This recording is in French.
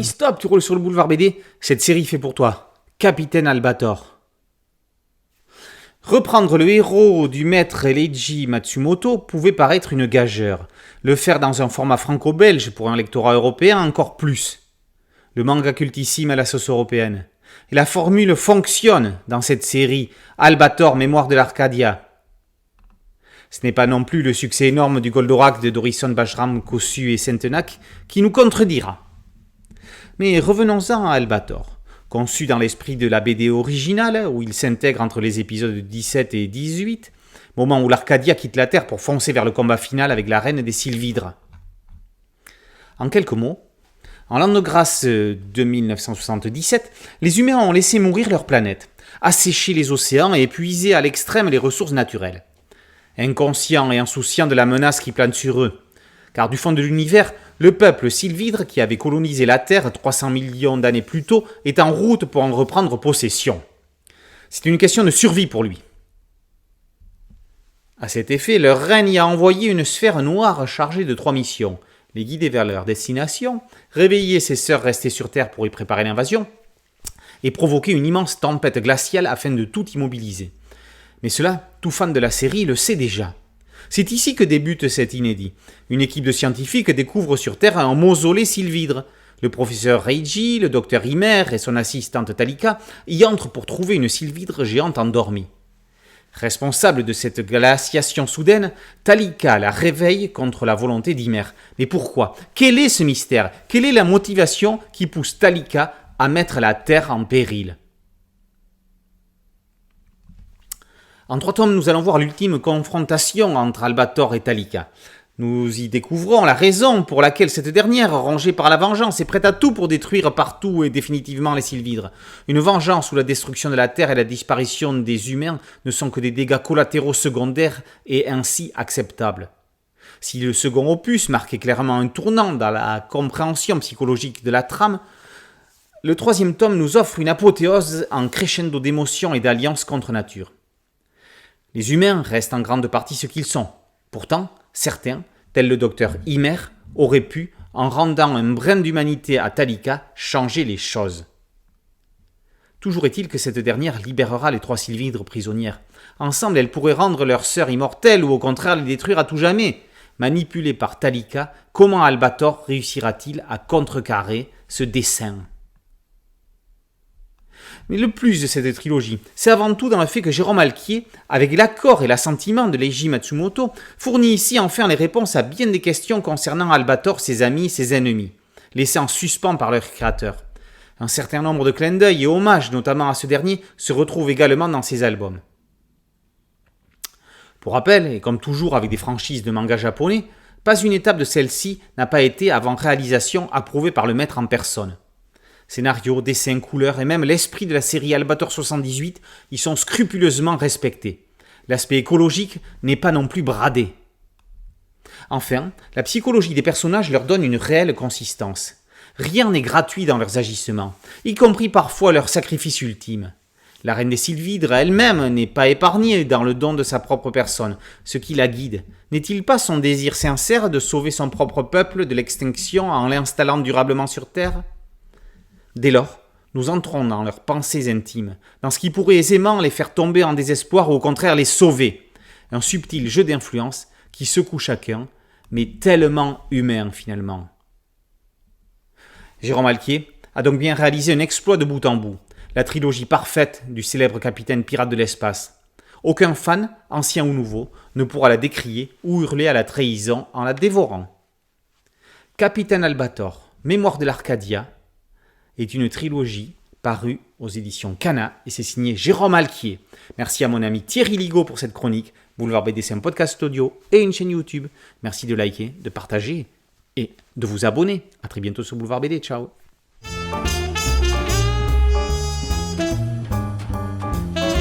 Allez, stop, tu roules sur le boulevard BD. Cette série fait pour toi. Capitaine Albator. Reprendre le héros du maître Leiji Matsumoto pouvait paraître une gageure. Le faire dans un format franco-belge pour un lectorat européen encore plus. Le manga cultissime à la sauce européenne. Et la formule fonctionne dans cette série Albator, mémoire de l'Arcadia. Ce n'est pas non plus le succès énorme du Goldorak de Dorison Bajram, Kossu et Centenac qui nous contredira. Mais revenons-en à Albator. Conçu dans l'esprit de la BD originale, où il s'intègre entre les épisodes 17 et 18, moment où l'Arcadia quitte la Terre pour foncer vers le combat final avec la reine des Sylvidres. En quelques mots, en l'an de grâce de 1977, les humains ont laissé mourir leur planète, asséché les océans et épuisé à l'extrême les ressources naturelles. Inconscients et insouciants de la menace qui plane sur eux, car du fond de l'univers, le peuple sylvidre qui avait colonisé la Terre 300 millions d'années plus tôt est en route pour en reprendre possession. C'est une question de survie pour lui. À cet effet, leur reine y a envoyé une sphère noire chargée de 3 missions. Les guider vers leur destination, réveiller ses sœurs restées sur Terre pour y préparer l'invasion, et provoquer une immense tempête glaciale afin de tout immobiliser. Mais cela, tout fan de la série le sait déjà. C'est ici que débute cet inédit. Une équipe de scientifiques découvre sur Terre un mausolée sylvidre. Le professeur Reiji, le docteur Imer et son assistante Talika y entrent pour trouver une sylvidre géante endormie. Responsable de cette glaciation soudaine, Talika la réveille contre la volonté d'Imer. Mais pourquoi ? Quel est ce mystère ? Quelle est la motivation qui pousse Talika à mettre la Terre en péril ? En 3 tomes, nous allons voir l'ultime confrontation entre Albator et Talika. Nous y découvrons la raison pour laquelle cette dernière, rongée par la vengeance, est prête à tout pour détruire partout et définitivement les Sylvidres. Une vengeance où la destruction de la Terre et la disparition des humains ne sont que des dégâts collatéraux secondaires et ainsi acceptables. Si le second opus marquait clairement un tournant dans la compréhension psychologique de la trame, le 3e tome nous offre une apothéose en crescendo d'émotions et d'alliances contre nature. Les humains restent en grande partie ce qu'ils sont. Pourtant, certains, tels le docteur Imer, auraient pu, en rendant un brin d'humanité à Talika, changer les choses. Toujours est-il que cette dernière libérera les 3 Sylvidres prisonnières. Ensemble, elles pourraient rendre leur sœur immortelle ou au contraire les détruire à tout jamais. Manipulé par Talika, comment Albator réussira-t-il à contrecarrer ce dessein ? Mais le plus de cette trilogie, c'est avant tout dans le fait que Jérôme Alquier, avec l'accord et l'assentiment de Leiji Matsumoto, fournit ici enfin les réponses à bien des questions concernant Albator, ses amis, ses ennemis, laissés en suspens par leur créateur. Un certain nombre de clins d'œil et hommages, notamment à ce dernier, se retrouvent également dans ses albums. Pour rappel, et comme toujours avec des franchises de manga japonais, pas une étape de celle-ci n'a pas été avant réalisation approuvée par le maître en personne. Scénario, dessin, couleurs et même l'esprit de la série Albator 78 y sont scrupuleusement respectés. L'aspect écologique n'est pas non plus bradé. Enfin, la psychologie des personnages leur donne une réelle consistance. Rien n'est gratuit dans leurs agissements, y compris parfois leur sacrifice ultime. La reine des Sylvidres elle-même n'est pas épargnée dans le don de sa propre personne. Ce qui la guide, n'est-il pas son désir sincère de sauver son propre peuple de l'extinction en l'installant durablement sur Terre ? Dès lors, nous entrons dans leurs pensées intimes, dans ce qui pourrait aisément les faire tomber en désespoir ou au contraire les sauver. Un subtil jeu d'influence qui secoue chacun, mais tellement humain finalement. Jérôme Alquier a donc bien réalisé un exploit de bout en bout, la trilogie parfaite du célèbre capitaine pirate de l'espace. Aucun fan, ancien ou nouveau, ne pourra la décrier ou hurler à la trahison en la dévorant. Capitaine Albator, mémoire de l'Arcadia, est une trilogie parue aux éditions Kana et c'est signé Jérôme Alquier. Merci à mon ami Thierry Ligaud pour cette chronique. Boulevard BD, c'est un podcast audio et une chaîne YouTube. Merci de liker, de partager et de vous abonner. À très bientôt sur Boulevard BD. Ciao.